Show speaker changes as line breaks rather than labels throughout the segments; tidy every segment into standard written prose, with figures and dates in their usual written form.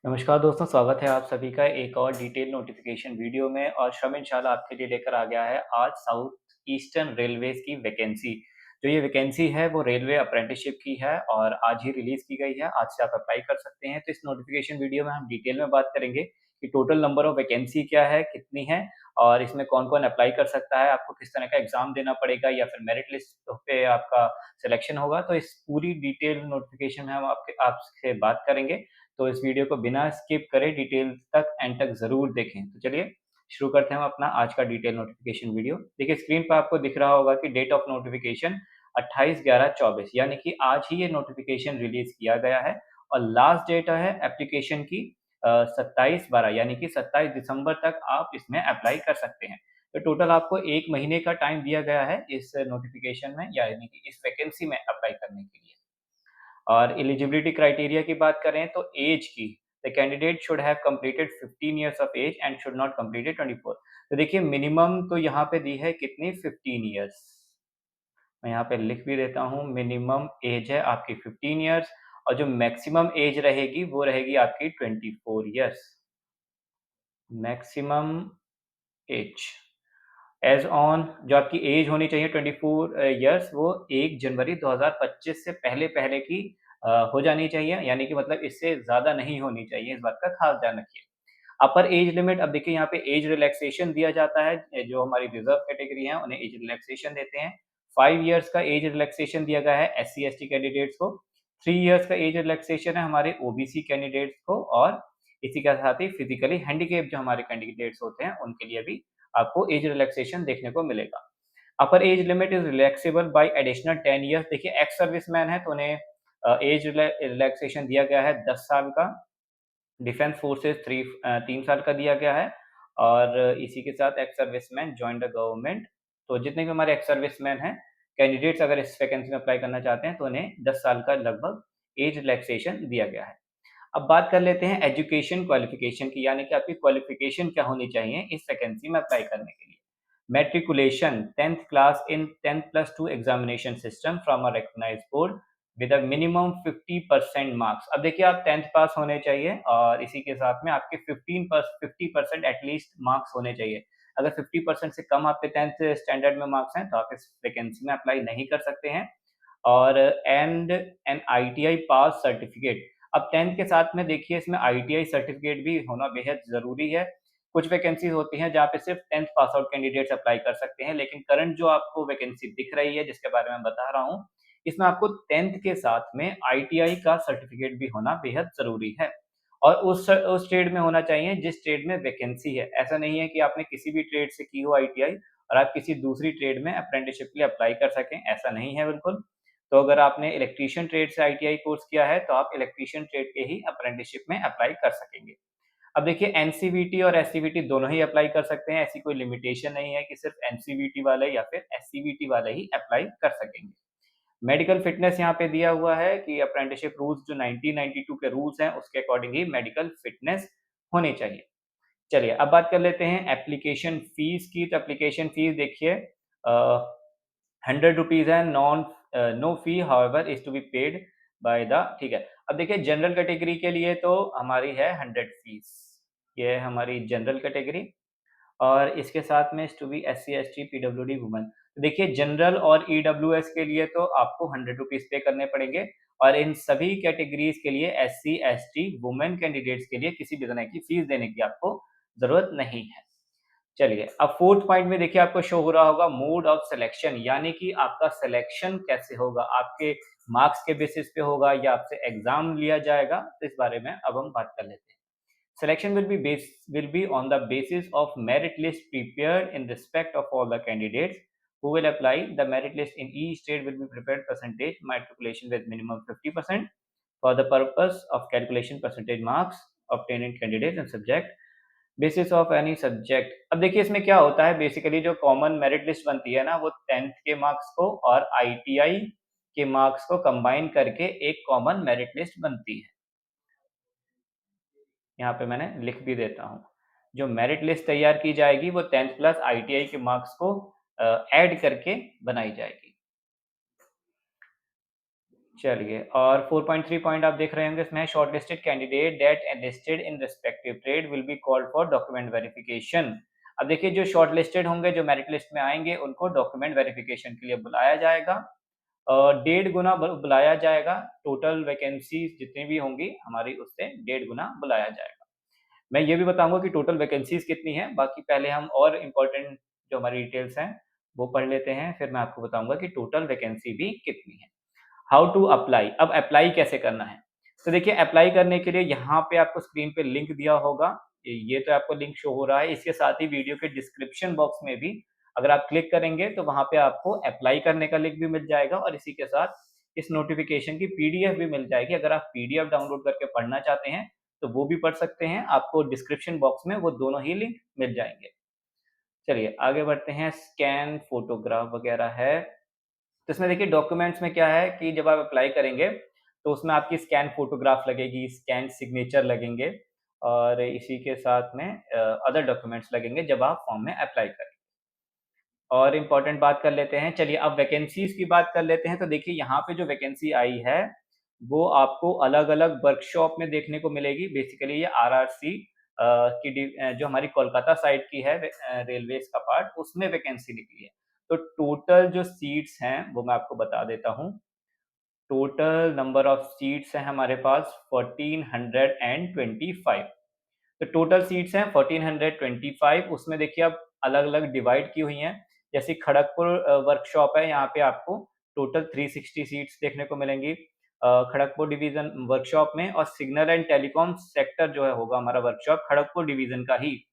नमस्कार दोस्तों, स्वागत है आप सभी का एक और डिटेल नोटिफिकेशन वीडियो में। और श्रम इंशाल्लाह आपके लिए लेकर आ गया है आज साउथ ईस्टर्न रेलवेज़ की वैकेंसी। जो ये वैकेंसी है वो रेलवे अप्रेंटिसशिप की है और आज ही रिलीज़ की गई है, आज से आप अप्लाई कर सकते हैं। तो इस नोटिफिकेशन वीडियो में हम डिटेल में बात करेंगे कि टोटल नंबर ऑफ वैकेंसी क्या है, कितनी है और इसमें कौन-कौन अप्लाई कर सकता है, आपको किस तरह का एग्ज़ाम देना पड़ेगा या फिर मेरिट लिस्ट पे आपका सिलेक्शन होगा। तो इस पूरी डिटेल नोटिफिकेशन में हम आपसे बात करेंगे। तो इस वीडियो को बिना स्किप करे डिटेल तक एंड तक ज़रूर देखें। तो चलिए शुरू करते हैं हम अपना आज का डिटेल नोटिफिकेशन वीडियो। देखिए स्क्रीन पे आपको दिख रहा होगा कि डेट ऑफ नोटिफिकेशन 28/11/24 यानी कि आज ही ये नोटिफिकेशन रिलीज़ किया गया है और लास्ट डेट है एप्लीकेशन की 27/12 यानी कि 27 दिसंबर तक आप इसमें अप्लाई कर सकते हैं। तो टोटल आपको 1 महीने का टाइम दिया गया है इस नोटिफिकेशन में यानी कि इस वैकेंसी में अप्लाई करने के लिए। और एलिजिबिलिटी क्राइटेरिया की बात करें तो ऐज की, the candidate should have completed 15 years of age and should not completed 24। तो देखिए मिनिमम तो यहाँ पे दी है कितनी 15 इयर्स। मैं यहाँ पे लिख भी देता हूँ, मिनिमम एज है आपकी 15 इयर्स और जो मैक्सिमम एज रहेगी वो रहेगी आपकी 24 years. Maximum age as on जो आपकी एज होनी चाहिए 24 इयर्स वो 1 जनवरी 2025 से पहले-पहले की हो जानी चाहिए, यानी कि मतलब इससे ज़्यादा नहीं होनी चाहिए, इस बात का ख़ास ध्यान रखिए। अपर एज लिमिट अब देखिए यहाँ पे एज रिलैक्सेशन दिया जाता है, जो हमारी रिज़र्व कैटेगरी है उन्हें एज रिलैक्सेशन देते हैं। 5 इयर्स का एज रिलैक्सेशन दिया गया है एससी-एसटी कैंडिडेट्स को, 3 इयर्स का एज रिलैक्सेशन है हमारे ओबीसी कैंडिडेट्स को और इसी के साथ ही फिज़िकली हैंडिकैप्ड जो हमारे कैंडिडेट्स होते हैं उनके लिए भी आपको एज रिलैक्सेशन देखने को मिलेगा। अपर age limit is relaxable bye additional 10 years. देखिए एक्स सर्विसमैन है तो उन्हें एज रिलैक्सेशन दिया गया है 10 साल का। डिफेंस फोर्सेस 3 साल का दिया गया है और इसी के साथ ex serviceman join the government. तो जितने भी हमारे एक्स सर्विसमैन हैं, कैंडिडेट्स अगर इस वैकेंसी में अप्लाई करना चाहते हैं तो उन्हें 10 साल का लगभग एज रिलैक्सेशन दिया गया है। अब बात कर लेते हैं एजुकेशन क्वालिफ़िकेशन की, यानी कि आपकी क्वालिफ़िकेशन क्या होनी चाहिए इस वैकेंसी में अप्लाई करने के लिए। Matriculation 10th class in 10+2 examination system from a recognized board with a minimum 50% marks. अब देखिए आप 10th पास होने चाहिए और इसी के साथ में आपके 50% एटलीस्ट मार्क्स होने चाहिए। अगर 50% से कम आपके 10th स्टैंडर्ड में मार्क्स हैं तो आप इस वैकेंसी में अप्लाई नहीं कर सकते हैं। और and an ITI pass certificate. अब 10th के साथ में देखिए इसमें आईटीआई सर्टिफिकेट भी होना बेहद ज़रूरी है। कुछ वैकेंसीज़ होती हैं जहाँ पे सिर्फ 10th pass out candidates apply कर सकते हैं, लेकिन करंट जो आपको वैकेंसी दिख रही है जिसके बारे में मैं बता रहा हूँ, इसमें आपको 10th के साथ में आईटीआई का सर्टिफिकेट भी होना बेहद ज़रूरी है। और उस ट्रेड में होना चाहिए जिस ट्रेड में वैकेंसी है। ऐसा नहीं है कि आपने किसी भी ट्रेड से की हो आईटीआई और आप किसी दूसरी ट्रेड में अप्रेंटिसशिप के लिए अप्लाई कर सकें, ऐसा नहीं है बिल्कुल। तो अगर आपने इलेक्ट्रीशियन ट्रेड से आईटीआई कोर्स किया है, तो आप इलेक्ट्रीशियन ट्रेड के ही अप्रेंटिसशिप में अप्लाई कर सकेंगे। अब देखिए एनसीवीटी और एससीवीटी दोनों ही अप्लाई कर सकते हैं, ऐसी कोई लिमिटेशन नहीं है कि सिर्फ एनसीवीटी वाले या फिर एससीवीटी वाले ही अप्लाई कर सकेंगे। मेडिकल फिटनेस यहाँ पे दिया हुआ है कि अप्रेंटिसशिप रूल्स जो 1992 के रूल्स हैं, उसके अकॉर्डिंग ही मेडिकल फिटनेस होनी चाहिए। चलिए अब बात कर लेते हैं एप्लीकेशन फीस की। तो एप्लीकेशन फीस देखिए 100 रुपीज़ है, no fee however is to be paid by the, ठीक है। अब देखिए जनरल कैटेगरी के लिए तो हमारी है 100 फीस, ये है हमारी जनरल कैटेगरी। और इसके साथ में is to be SC, ST, PWD, women. तो देखिए जनरल और ईडब्ल्यूएस के लिए तो आपको 100 रुपीज़ पे करने पड़ेंगे और इन सभी कैटेगरीज़ के लिए एससी, एसटी, वुमेन कैंडिडेट्स के लिए किसी भी तरह की फीस देने की आपको ज़रूरत नहीं है। चलिए, अब 4th पॉइंट में देखिए आपको शो हो रहा होगा मोड ऑफ सिलेक्शन, यानी कि आपका सिलेक्शन कैसे होगा, आपके मार्क्स के बेसिस पे होगा या आपसे एग्ज़ाम लिया जाएगा, तो इस बारे में अब हम बात कर लेते हैं। Selection will be on the basis of merit list prepared in respect of all the candidates who will apply. The merit list in each state will be prepared percentage matriculation with minimum 50% for the purpose of calculation percentage marks obtained in candidates and subject basis of any subject. अब देखिए इसमें क्या होता है, basically जो common merit list बनती है ना, वो 10th के मार्क्स को और आईटीआई के मार्क्स को कंबाइन करके एक कॉमन मेरिट लिस्ट बनती है। यहाँ पे मैंने लिख भी देता हूँ। जो मेरिट लिस्ट तैयार की जाएगी वो 10th प्लस आईटीआई के मार्क्स को ऐड करके बनाई जाएगी। चलिए, और 4.3 पॉइंट आप देख रहे होंगे, इसमें shortlisted candidate that enlisted in respective trade will be called for document verification. अब देखिए, जो शॉर्टलिस्टेड होंगे, जो मेरिट लिस्ट में आएँगे, उनको डॉक्यूमेंट वेरिफिकेशन के लिए बुलाया जाएगा। 1.5 गुना बुलाया जाएगा, टोटल वैकेंसीज़ जितनी भी होंगी हमारी, उससे 1.5 गुना बुलाया जाएगा। मैं ये भी बताऊँगा कि टोटल वैकेंसीज़ कितनी हैं, बाकी पहले हम और इम्पोर्टेंट जो हमारी डिटेल्स हैं, वो पढ़ लेते हैं, फिर मैं आपको बताऊँगा कि टोटल वैकेंसी भी कितनी है। हाउ टू अप्लाई, अब अप्लाई कैसे करना है? तो देखिए, अप्लाई करने के लिए यहाँ पे आपको स्क्रीन पे लिंक दिया होगा। ये तो आपको लिंक शो हो रहा है, इसके साथ ही वीडियो के डिस्क्रिप्शन बॉक्स में भी अगर आप क्लिक करेंगे तो वहाँ पे आपको अप्लाई करने का लिंक भी मिल जाएगा, और इसी के साथ इस नोटिफ़िकेशन की पीडीएफ भी मिल जाएगी। अगर आप पीडीएफ डाउनलोड करके पढ़ना चाहते हैं, तो वो भी पढ़ सकते हैं। आपको डिस्क्रिप्शन बॉक्स में वो दोनों ही लिंक मिल जाएँगे। चलिए आगे बढ़ते हैं, स्कैन फ़ोटोग्राफ वगैरह है। तो इसमें देखिए, डॉक्यूमेंट्स में क्या है कि जब आप अप्लाई करेंगे, तो उसमें आपकी स्कैन फ़ोटोग्राफ लगेगी, स्कैन सिग्नेचर लगेंगे, और इसी के साथ में अदर डॉक्यूमेंट्स लगेंगे जब आप फॉर्म में अप्लाई करें। और इम्पोर्टेंट बात कर लेते हैं, चलिए अब वैकेंसीज़ की बात कर लेते हैं। तो देखिए, यहाँ पे जो वैकेंसी आई है, वो आपको अलग-अलग वर्कशॉप में देखने को मिलेगी। बेसिकली ये आरआरसी जो हमारी कोलकाता साइड की है, रेलवेज़ का पार्ट, उसमें वैकेंसी निकली है। तो टोटल जो सीट्स हैं, वो मैं आपको बता देता हूँ। टोटल नंबर ऑफ सीट्स हैं हमारे पास 1425। तो टोटल सीट्स हैं 1425, उसमें देखिए अब अलग-अलग डिवाइड की हुई हैं। जैसे खड़गपुर वर्कशॉप है, यहाँ पे आपको टोटल 360 सीट्स देखने को मिलेंगी। खड़गपुर डिवीज़न वर्कशॉप में, और सिग्नल एंड टेलीकॉम सेक्टर जो है होगा हमारा वर्कशॉप खड़गपुर डिवीज़न का ही,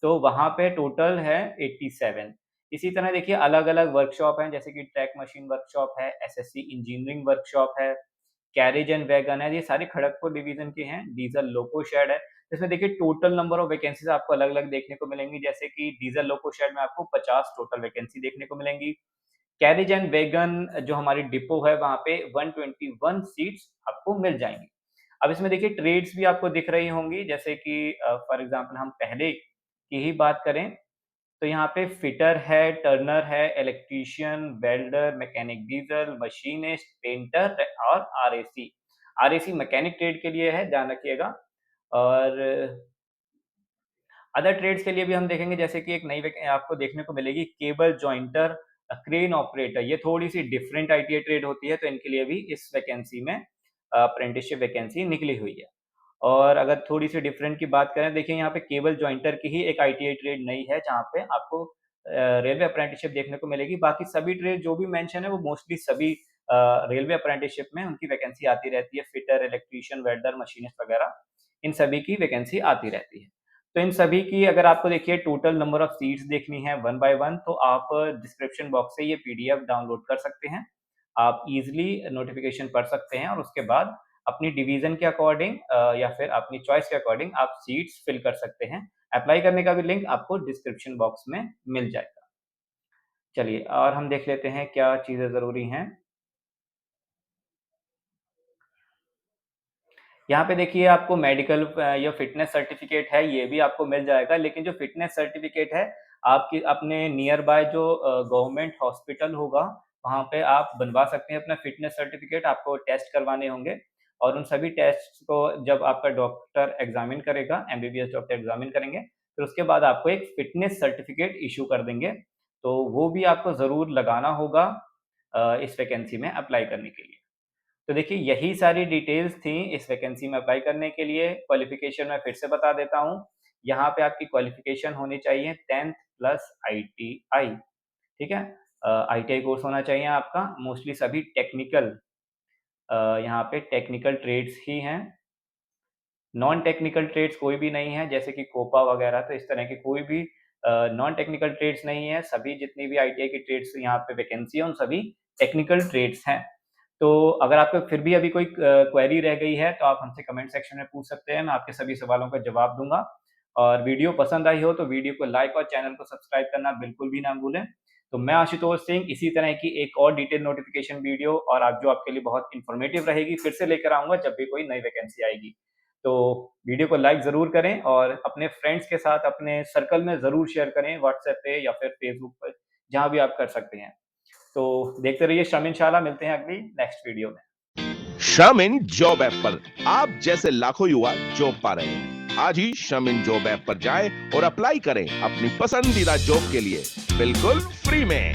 तो वहाँ पे टोटल है 87। इसी तरह देखिए, अलग-अलग वर्कशॉप हैं, जैसे कि ट्रैक मशीन वर्कशॉप है, एसएससी इंजीनियरिंग वर्कशॉप है, कैरेज एंड वैगन है, ये सारे खड़गपुर डिवीज़न के हैं। डीज़ल लोको शेड है। इसमें देखिए, टोटल नंबर ऑफ वैकेंसीज़ आपको अलग-अलग देखने को मिलेंगी, जैसे कि डीज़ल लोको शेड में आपको 50 टोटल वैकेंसी देखने को मिलेंगी। कैरेज एंड वैगन जो हमारी डिपो है, वहाँ पे 121 सीट्स आपको मिल जाएँगी। अब इसमें देखिए, ट्रेड्स भी आपको दिख रही होंगी, जैसे कि फॉर एग्ज़ाम्पल हम पहले की ही बात करें, तो यहाँ पे फिटर है, टर्नर है, electrician, welder, mechanic diesel, machinist, painter और आरएसी। आरएसी मैकेनिक ट्रेड के लिए है, ध्यान रखिएगा। और अदर ट्रेड्स के लिए भी हम देखेंगे, जैसे कि एक नई आपको देखने को मिलेगी, केबल जॉइंटर, क्रेन ऑपरेटर। ये थोड़ी-सी डिफरेंट आईटीआई ट्रेड होती है, तो इनके लिए भी इस वैकेंसी में अप्रेंटिसशिप वैकेंसी निकली हुई है। और अगर थोड़ी-सी डिफरेंट की बात करें, देखिए यहाँ पे केबल जॉइंटर की ही एक आईटीआई ट्रेड नई है, जहाँ पे आपको रेलवे अप्रेंटिसशिप देखने को मिलेगी। बाकी सभी ट्रेड जो भी मेंशन है, वो मोस्टली सभी रेलवे अप्रेंटिसशिप में उनकी वैकेंसी आती रहती है। फिटर, इलेक्ट्रीशियन, वेल्डर, मशीनिस्ट वगैरह, इन सभी की वैकेंसी आती रहती है। तो इन सभी की अगर आपको देखिए टोटल नंबर ऑफ सीट्स देखनी है वन बाय वन, तो आप डिस्क्रिप्शन बॉक्स से ये पीडीएफ डाउनलोड कर सकते हैं। आप ईज़िली नोटिफ़िकेशन पढ़ सकते हैं, और उसके बाद अपनी डिवीज़न के अकॉर्डिंग या फिर अपनी चॉइस के अकॉर्डिंग आप सीट्स फिल कर सकते हैं। अप्लाई करने का भी लिंक आपको डिस्क्रिप्शन बॉक्स में मिल जाएगा। चलिए, और हम देख लेते हैं क्या चीज़ें ज़रूरी हैं। यहाँ पे देखिए, आपको मेडिकल या फिटनेस सर्टिफ़िकेट है, ये भी आपको मिल जाएगा, लेकिन जो फिटनेस सर्टिफ़िकेट है, आपकी अपने नियर बाय जो गवर्नमेंट हॉस्पिटल होगा, वहाँ पे आप बनवा सकते हैं अपना फिटनेस सर्टिफ़िकेट। आपको टेस्ट करवाने होंगे, और उन सभी टेस्ट्स को जब आपका डॉक्टर एग्ज़ामिन करेगा, एमबीबीएस डॉक्टर एग्ज़ामिन करेंगे, फिर उसके बाद आपको एक फिटनेस सर्टिफ़िकेट इश्यू कर देंगे। तो वो भी आपको ज़रूर लगाना होगा इस वैकेंसी में अप्लाई करने के लिए। तो देखिए, यही सारी डिटेल्स थी इस वैकेंसी में अप्लाई करने के लिए। क्वालिफ़िकेशन मैं फिर से बता देता हूँ। यहाँ पे आपकी क्वालिफ़िकेशन होनी चाहिए 10th प्लस आईटीआई, ठीक है? आईटीआई कोर्स होना चाहिए आपका। मोस्टली सभी टेक्निकल यहाँ पे टेक्निकल ट्रेड्स ही हैं। नॉन टेक्निकल ट्रेड्स कोई भी नहीं है, जैसे कि कोपा वगैरह, तो इस तरह की कोई भी नॉन टेक्निकल ट्रेड्स नहीं है। सभी जितनी भी आईटीआई की ट्रेड्स यहाँ पे वैकेंसी है, उन सभी टेक्निकल ट्रेड्स हैं। तो अगर आपको फिर भी अभी कोई क्वेरी रह गई है, तो आप हमसे कमेंट सेक्शन में पूछ सकते हैं, मैं आपके सभी सवालों का जवाब दूँगा। और वीडियो पसंद आई हो, तो वीडियो को लाइक और चैनल को सब्सक्राइब करना बिल्कुल भी ना भूलें। तो मैं आशुतोष सिंह इसी तरह की एक और डिटेल नोटिफ़िकेशन वीडियो, और आप जो आपके लिए बहुत इन्फॉर्मेटिव रहेगी, फिर से लेकर आऊँगा जब भी कोई नई वैकेंसी आएगी। तो वीडियो को लाइक ज़रूर करें, और अपने फ्रेंड्स के साथ अपने सर्कल में ज़रूर शेयर करें, व्हाट्सएप पे या फिर फेसबुक पे, जहाँ भी आप कर सकते हैं। तो देखते रहिए श्रम इंशाल्लाह, मिलते हैं अगली नेक्स्ट वीडियो में।
श्रम इन जॉब ऐप पर आप जैसे लाखों युवा जॉब पा रहे हैं। आज ही श्रम इन जॉब ऐप पर जाएं और अप्लाई करें अपनी पसंदीदा जॉब के लिए बिल्कुल फ्री में।